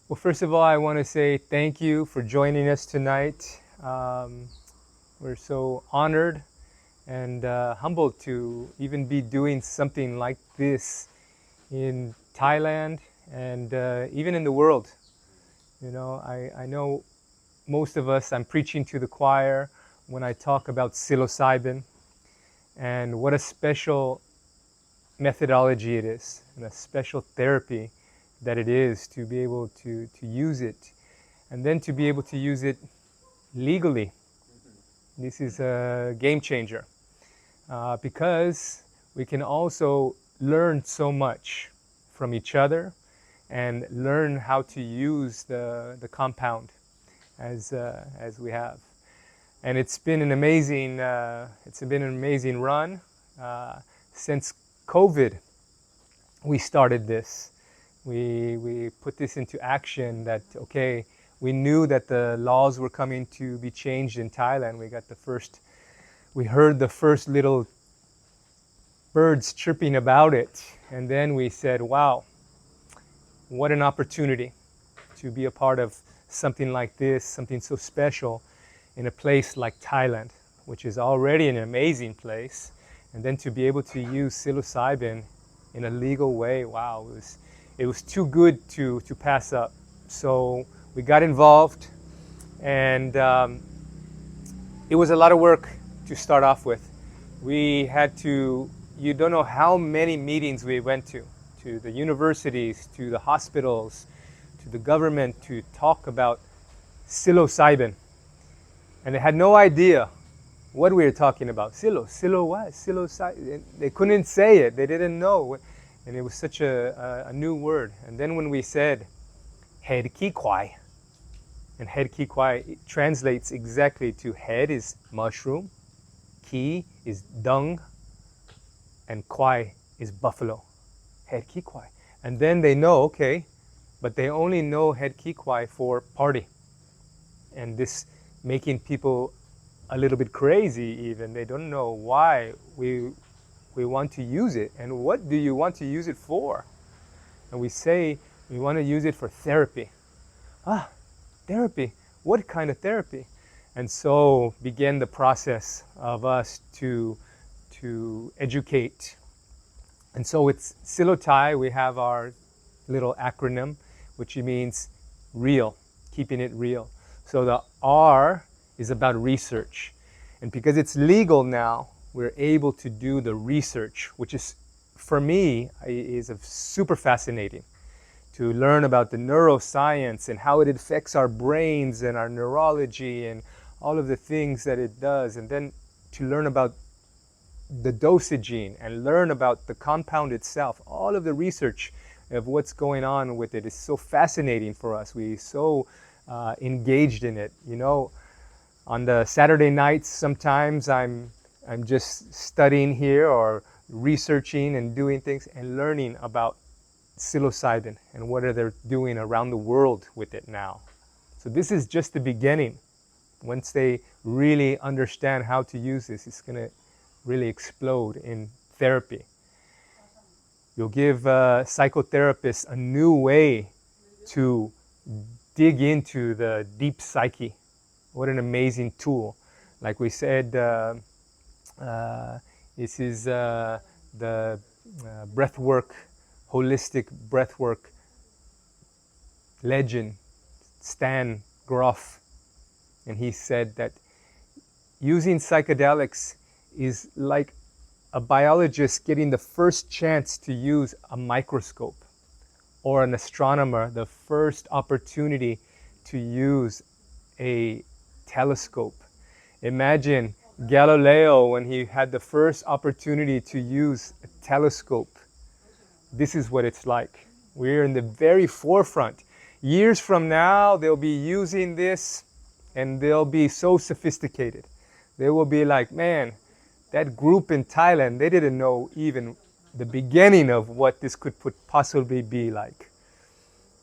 Well, first of all, I want to say thank you for joining us tonight. We're so honored and humbled to even be doing something like this in Thailand and even in the world. You know, I know most of us, I'm preaching to the choir when I talk about psilocybin and what a special methodology it is and a special therapy that it is to be able to use it and then to be able to use it legally. This is a game changer because we can also learn so much from each other and learn how to use the compound as we have. And it's been an amazing run since COVID. We started this. We put this into action. That okay, we knew that the laws were coming to be changed in Thailand. We heard the first little birds chirping about it, and then we said, "Wow, what an opportunity to be a part of something like this, something so special in a place like Thailand, which is already an amazing place, and then to be able to use psilocybin in a legal way, wow, it was too good to pass up." So we got involved, and it was a lot of work to start off with. We had to, you don't know how many meetings we went to the universities, to the hospitals, to the government to talk about psilocybin. And they had no idea what we were talking about. Silo what? Psilocybin. They couldn't say it. They didn't know. And it was such a new word. And then when we said, head ki kwai, and head ki kwai translates exactly to head is mushroom, ki is dung, and kwai is buffalo. Head ki kwai. And then they know, okay, but they only know head ki kwai for party. And this making people a little bit crazy even. They don't know why we want to use it and what do you want to use it for. And we say we want to use it for therapy. Ah, therapy. What kind of therapy? And so began the process of us to educate. And so with Silotai, we have our little acronym, which means real, keeping it real. So the R is about research. And because it's legal now, we're able to do the research, which is, for me, is super fascinating. To learn about the neuroscience and how it affects our brains and our neurology and all of the things that it does. And then to learn about the dosaging and learn about the compound itself. All of the research of what's going on with it is so fascinating for us. We're so engaged in it. You know, on the Saturday nights, sometimes I'm just studying here or researching and doing things and learning about psilocybin and what are they doing around the world with it now. So this is just the beginning. Once they really understand how to use this, it's going to really explode in therapy. You'll give psychotherapists a new way to dig into the deep psyche. What an amazing tool. Like we said, this is the breathwork, holistic breathwork legend, Stan Grof. And he said that using psychedelics is like a biologist getting the first chance to use a microscope, or an astronomer the first opportunity to use a telescope. Imagine Galileo when he had the first opportunity to use a telescope. This is what it's like. We're in the very forefront. Years from now, they'll be using this and they'll be so sophisticated. They will be like, man, that group in Thailand, they didn't know even the beginning of what this could possibly be like.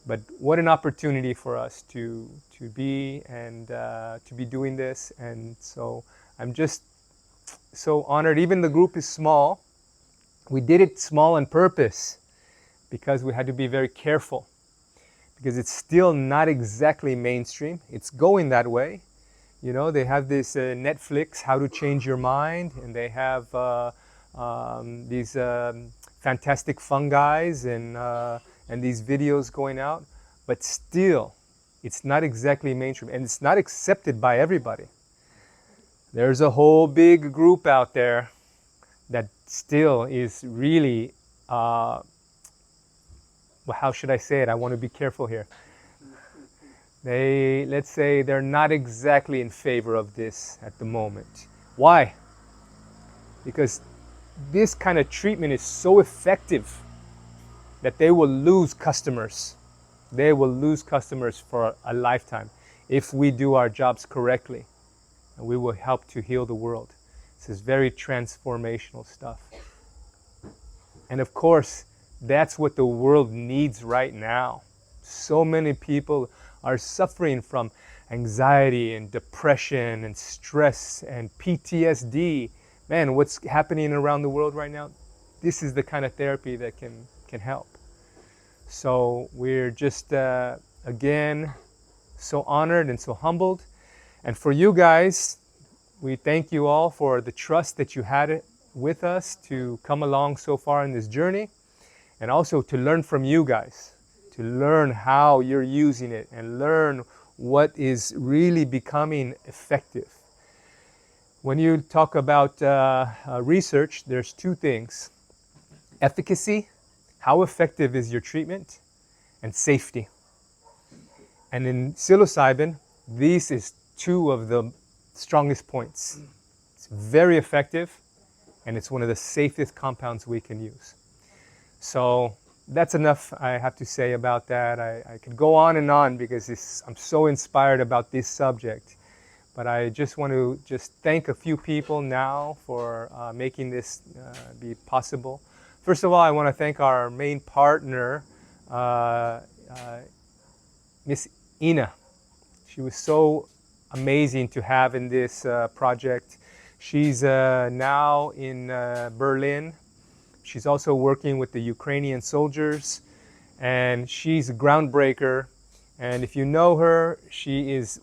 But what an opportunity for us to be and to be doing this. And so I'm just so honored. Even the group is small. We did it small on purpose because we had to be very careful. because it's still not exactly mainstream. It's going that way. You know, they have this Netflix, How to Change Your Mind, and they have these fantastic fungis and these videos going out, but still, it's not exactly mainstream, and it's not accepted by everybody. There's a whole big group out there that still is really, well, how should I say it? I want to be careful here. Let's say they're not exactly in favor of this at the moment. Why? Because this kind of treatment is so effective that they will lose customers. They will lose customers for a lifetime if we do our jobs correctly, and we will help to heal the world. This is very transformational stuff. And of course, that's what the world needs right now. So many people are suffering from anxiety and depression and stress and PTSD. Man, what's happening around the world right now? This is the kind of therapy that can help. So we're just, again, so honored and so humbled. And for you guys, we thank you all for the trust that you had with us to come along so far in this journey, and also to learn from you guys, to learn how you're using it and learn what is really becoming effective. When you talk about research, there's two things: efficacy, how effective is your treatment, and safety. And in psilocybin, these is two of the strongest points. It's very effective, and it's one of the safest compounds we can use. So that's enough I have to say about that. I could go on because I'm so inspired about this subject. But I just want to thank a few people now for making this be possible. First of all, I want to thank our main partner, Miss Ina. She was so amazing to have in this project. She's now in Berlin. She's also working with the Ukrainian soldiers, and she's a groundbreaker. And if you know her, she's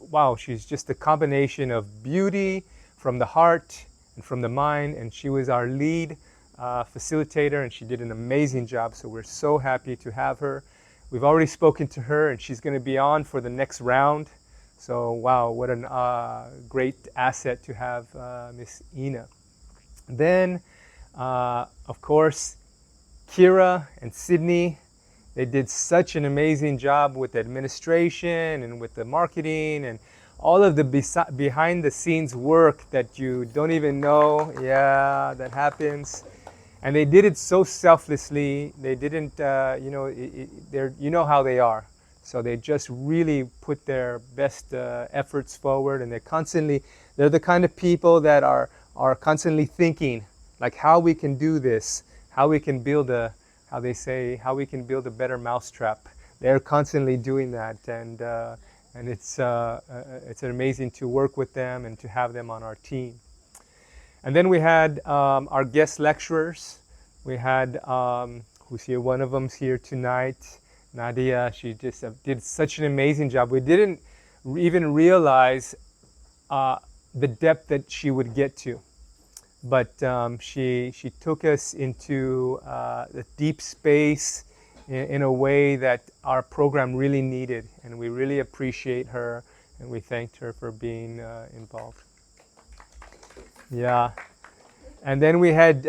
just a combination of beauty from the heart and from the mind, and she was our lead facilitator, and she did an amazing job, so we're so happy to have her. We've already spoken to her, and she's going to be on for the next round. So wow, what a great asset to have Miss Ina. Then, of course, Kira and Sydney, they did such an amazing job with the administration and with the marketing and all of the behind the scenes work that you don't even know. Yeah, that happens. And they did it so selflessly. They didn't, you know how they are. So they just really put their best efforts forward, and they're the kind of people that are constantly thinking, like, how we can do this, how we can build how we can build a better mousetrap. They're constantly doing that, and it's amazing to work with them and to have them on our team. And then we had our guest lecturers. We had, who's here, one of them's here tonight, Nadia. She just did such an amazing job. We didn't even realize the depth that she would get to. But she took us into the deep space in a way that our program really needed, and we really appreciate her, and we thanked her for being involved. Yeah. And then we had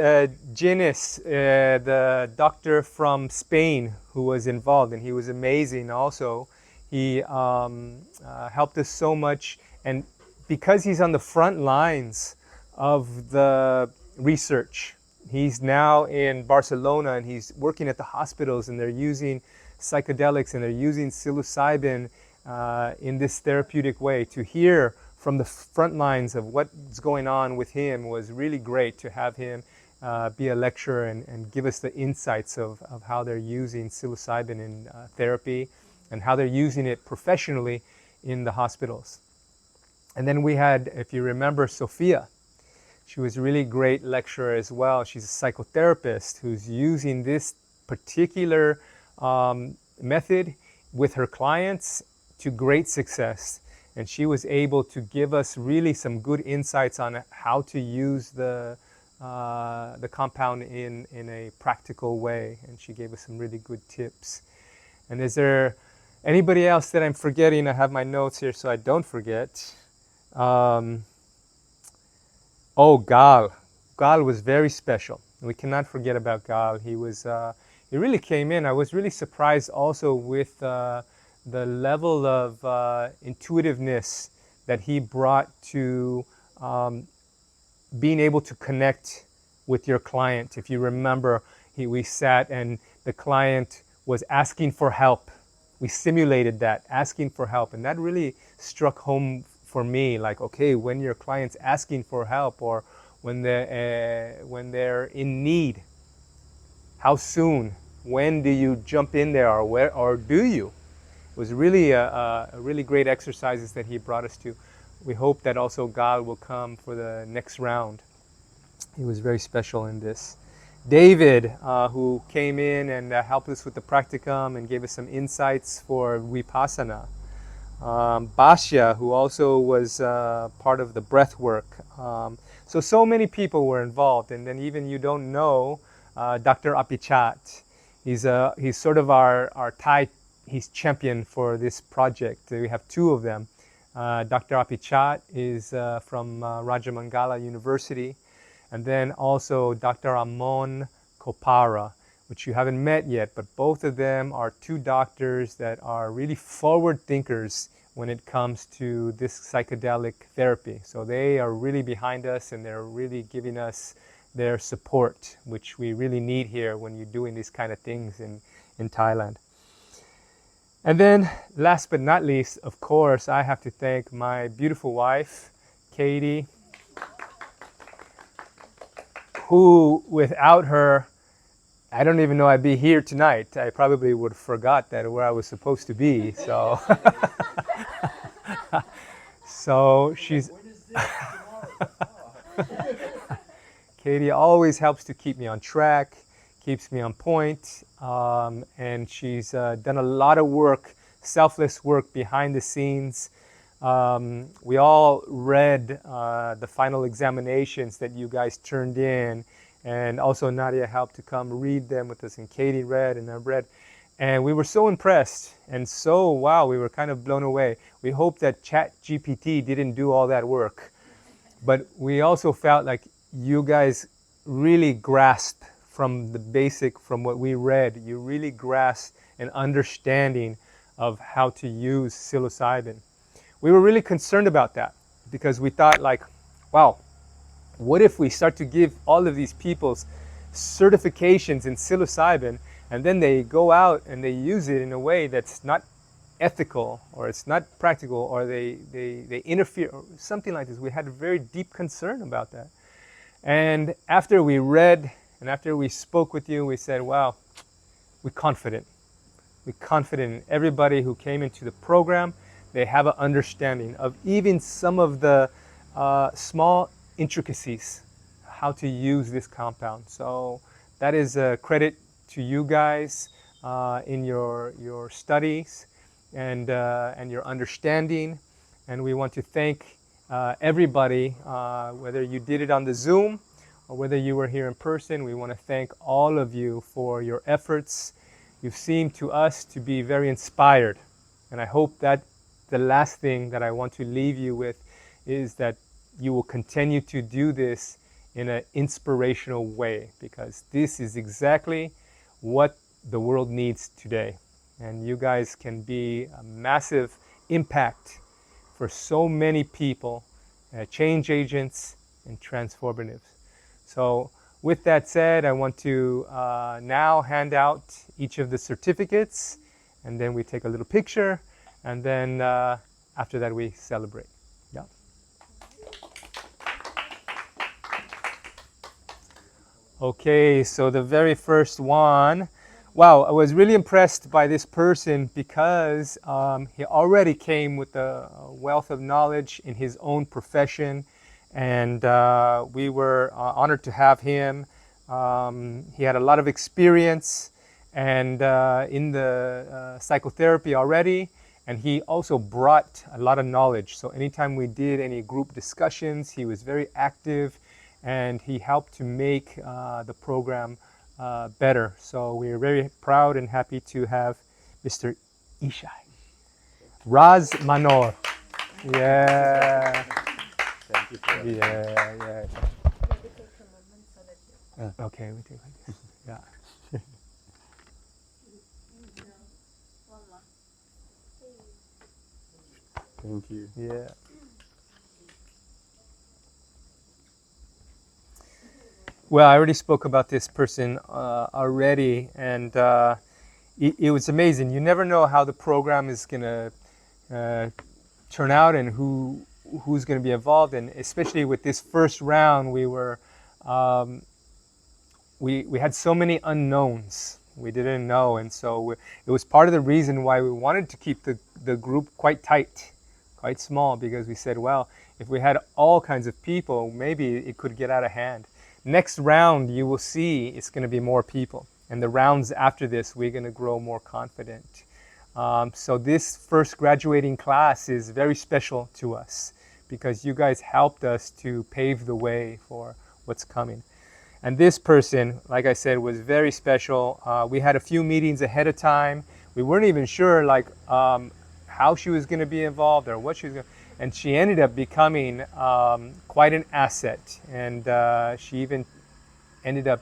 Ginis, the doctor from Spain, who was involved, and he was amazing also. He helped us so much, and because he's on the front lines of the research, he's now in Barcelona, and he's working at the hospitals, and they're using psychedelics, and they're using psilocybin in this therapeutic way. To hear from the front lines of what's going on with him was really great, to have him be a lecturer and give us the insights of how they're using psilocybin in therapy and how they're using it professionally in the hospitals. And then we had, if you remember, Sophia. She was a really great lecturer as well. She's a psychotherapist who's using this particular method with her clients to great success. And she was able to give us really some good insights on how to use the compound in a practical way. And she gave us some really good tips. And is there anybody else that I'm forgetting? I have my notes here so I don't forget. Oh, Gal. Gal was very special. We cannot forget about Gal. He really came in. I was really surprised also with the level of intuitiveness that he brought to being able to connect with your client. If you remember, we sat and the client was asking for help. We simulated that, asking for help. And that really struck home for me, like, okay, when your client's asking for help or when they're in need, how soon, when do you jump in there, or where, or do you? It was really a really great exercises that he brought us to. We hope that also God will come for the next round. He was very special in this. David, who came in and helped us with the practicum and gave us some insights for Vipassana. Basya, who also was part of the breath work. So many people were involved. And then even you don't know, Dr. Apichat. He's sort of our Thai, he's champion for this project. We have two of them. Dr. Apichat is from Rajamangala University. And then also Dr. Amon Kopara, which you haven't met yet, but both of them are two doctors that are really forward thinkers when it comes to this psychedelic therapy. So they are really behind us and they're really giving us their support, which we really need here when you're doing these kind of things in Thailand. And then last but not least, of course, I have to thank my beautiful wife, Katie, who without her, I don't even know I'd be here tonight. I probably would have forgot that where I was supposed to be. So, so she's. Katie always helps to keep me on track, keeps me on point, and she's done a lot of work, selfless work behind the scenes. We all read the final examinations that you guys turned in, and also Nadia helped to come read them with us, and Katie read and I read, and we were so impressed and so wow, we were kind of blown away. We hope that ChatGPT didn't do all that work, but we also felt like you guys really grasped from the basic, from what we read, you really grasped an understanding of how to use psilocybin. We were really concerned about that because we thought like, wow, what if we start to give all of these people's certifications in psilocybin and then they go out and they use it in a way that's not ethical or it's not practical or they interfere or something like this. We had a very deep concern about that. And after we read and after we spoke with you, we said, wow, we're confident. We're confident in everybody who came into the program. They have an understanding of even some of the small intricacies, how to use this compound. So that is a credit to you guys in your studies and your understanding. And we want to thank everybody, whether you did it on the Zoom or whether you were here in person. We want to thank all of you for your efforts. You've seemed to us to be very inspired. And I hope that the last thing that I want to leave you with is that you will continue to do this in an inspirational way, because this is exactly what the world needs today. And you guys can be a massive impact for so many people, change agents and transformatives. So with that said, I want to now hand out each of the certificates, and then we take a little picture, and then after that we celebrate. Yeah. Okay, so the very first one, wow, I was really impressed by this person because he already came with a wealth of knowledge in his own profession, and we were honored to have him. He had a lot of experience, and in the psychotherapy already. And he also brought a lot of knowledge. So anytime we did any group discussions, he was very active, and he helped to make the program better. So we're very proud and happy to have Mr. Ishai. Raz Manor. Yeah. Thank you for Yeah. Okay, we take like this. Yeah. Thank you. Yeah. Well, I already spoke about this person already, and it was amazing. You never know how the program is going to turn out and who's going to be involved. And especially with this first round, we were we had so many unknowns. We didn't know, and so it was part of the reason why we wanted to keep the group quite tight, quite small, because we said, well, if we had all kinds of people, maybe it could get out of hand. Next round, you will see it's going to be more people. And the rounds after this, we're going to grow more confident. So this first graduating class is very special to us because you guys helped us to pave the way for what's coming. And this person, like I said, was very special. We had a few meetings ahead of time. We weren't even sure how she was going to be involved or what she was going to. And she ended up becoming quite an asset. And she even ended up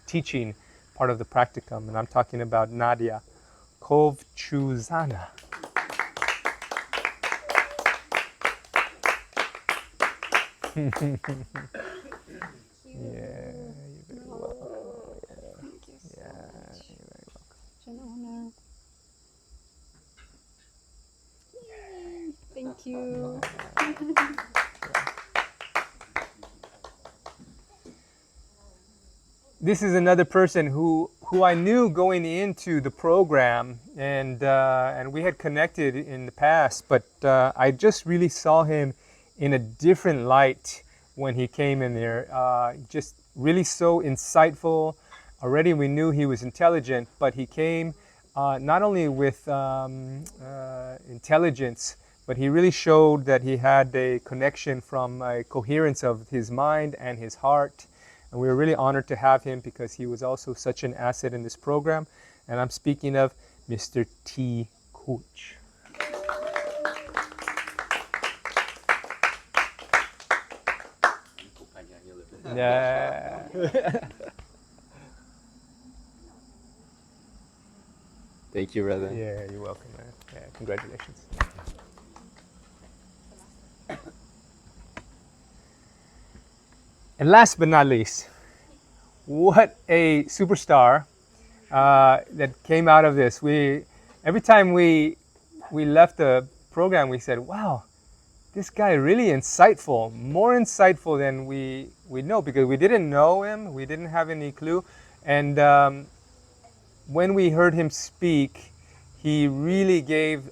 teaching part of the practicum. And I'm talking about Nadia Kovchuzana. Yeah, you're very welcome. Yeah, you're very welcome. Thank you. This is another person who I knew going into the program, and we had connected in the past, but I just really saw him in a different light when he came in there. Just really so insightful. Already we knew he was intelligent, but he came not only with intelligence, but he really showed that he had a connection from a coherence of his mind and his heart. And we were really honored to have him because he was also such an asset in this program. And I'm speaking of Mr. T. Cooch. Yeah. Thank you, brother. Yeah, you're welcome, man. Yeah, congratulations. And last but not least, what a superstar that came out of this. Every time we left the program, we said, wow, this guy really insightful, more insightful than we know, because we didn't know him, we didn't have any clue. And when we heard him speak, he really gave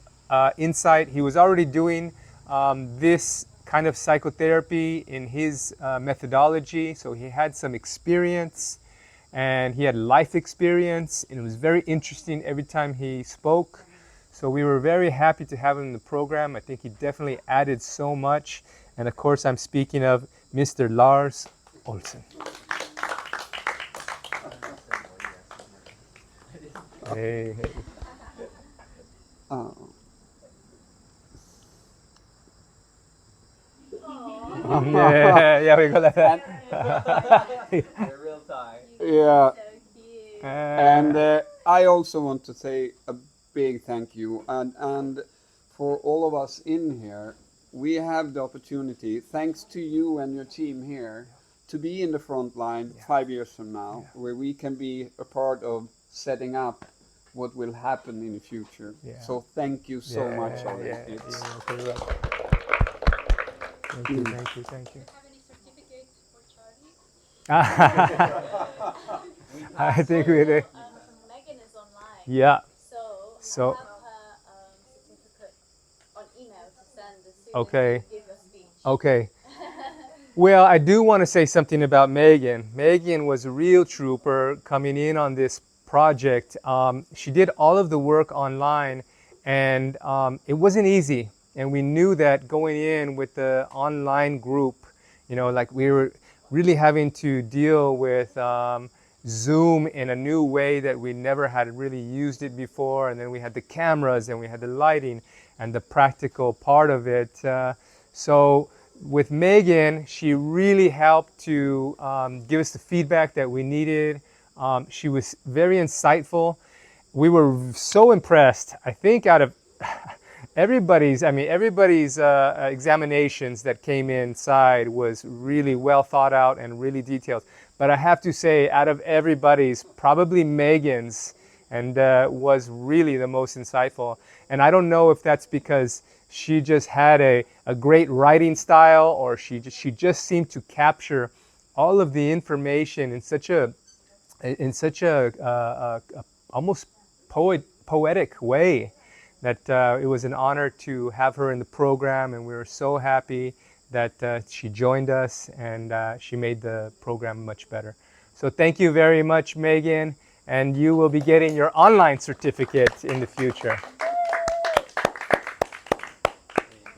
insight. He was already doing this kind of psychotherapy in his methodology, so he had some experience and he had life experience, and it was very interesting every time he spoke. So we were very happy to have him in the program. I think he definitely added so much. And of course, I'm speaking of Mr. Lars Olsen. Hey. Yeah, we got that. They're real time. Yeah, So cute. and I also want to say a big thank you, and for all of us in here, we have the opportunity, thanks to you and your team here, to be in the front line 5 years from now, where we can be a part of setting up what will happen in the future. Yeah. So thank you so much, Ollie. Yeah, It's- Thank you. Have any certificates for Charlie? I think we did. Megan is online. Yeah. So I have her certificate on email to send as soon Okay. as you give a speech. Okay. Well, I do want to say something about Megan. Megan was a real trooper coming in on this project. She did all of the work online, and it wasn't easy. And we knew that going in with the online group, you know, like we were really having to deal with Zoom in a new way that we never had really used it before. And then we had the cameras and we had the lighting and the practical part of it. So with Megan, she really helped to give us the feedback that we needed. She was very insightful. We were so impressed. I think out of everybody's examinations that came inside was really well thought out and really detailed. But I have to say, out of everybody's, probably Megan's, and was really the most insightful. And I don't know if that's because she just had a great writing style, or she just seemed to capture all of the information in such a almost poetic way that it was an honor to have her in the program, and we were so happy that she joined us, and she made the program much better. So thank you very much, Megan, and you will be getting your online certificate in the future.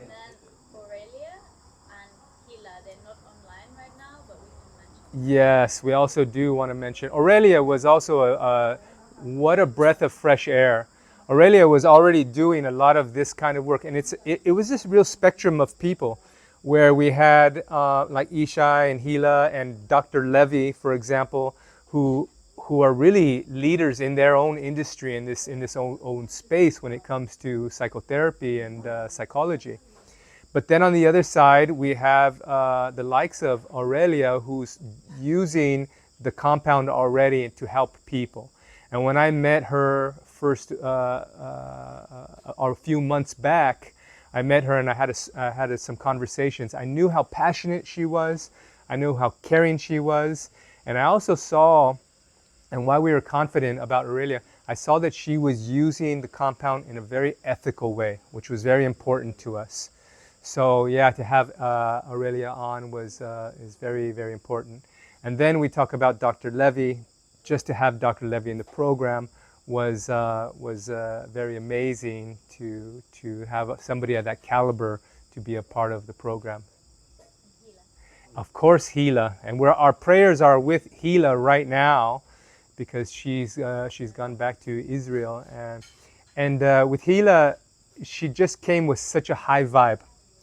And then Aurelia and Hila, they're not online right now, but we can mention. Yes, we also do want to mention Aurelia was also what a breath of fresh air. Aurelia was already doing a lot of this kind of work, and it was this real spectrum of people, where we had like Ishai and Hila and Dr. Levy, for example, who are really leaders in their own industry, in this own space when it comes to psychotherapy and psychology. But then on the other side, we have the likes of Aurelia, who's using the compound already to help people. And when I met her first, a few months back, I met her and I had some conversations. I knew how passionate she was. I knew how caring she was. And I also saw, and why we were confident about Aurelia, I saw that she was using the compound in a very ethical way, which was very important to us. So yeah, to have Aurelia on is very, very important. And then we talk about Dr. Levy. Just to have Dr. Levy in the program was very amazing to have somebody of that caliber to be a part of the program. Of course, Hila, and our prayers are with Hila right now, because she's gone back to Israel, and with Hila, she just came with such a high vibe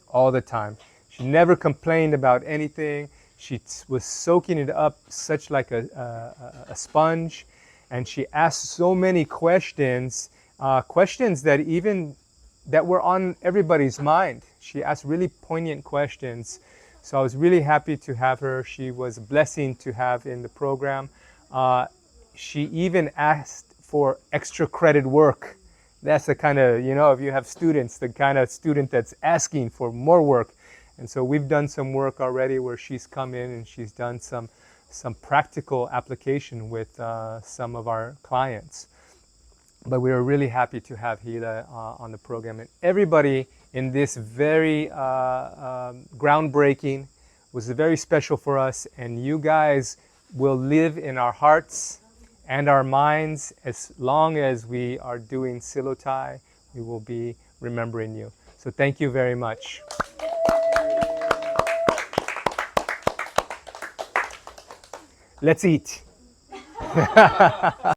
all the time. She never complained about anything. She was soaking it up such like a sponge, and she asked so many questions that were on everybody's mind. She asked really poignant questions. So I was really happy to have her. She was a blessing to have in the program. She even asked for extra credit work. That's the kind of, if you have students, the kind of student that's asking for more work. And so we've done some work already where she's come in and she's done some practical application with some of our clients. But we were really happy to have Hila on the program. And everybody in this very groundbreaking was very special for us. And you guys will live in our hearts and our minds as long as we are doing Psilotai. We will be remembering you. So thank you very much. Let's eat.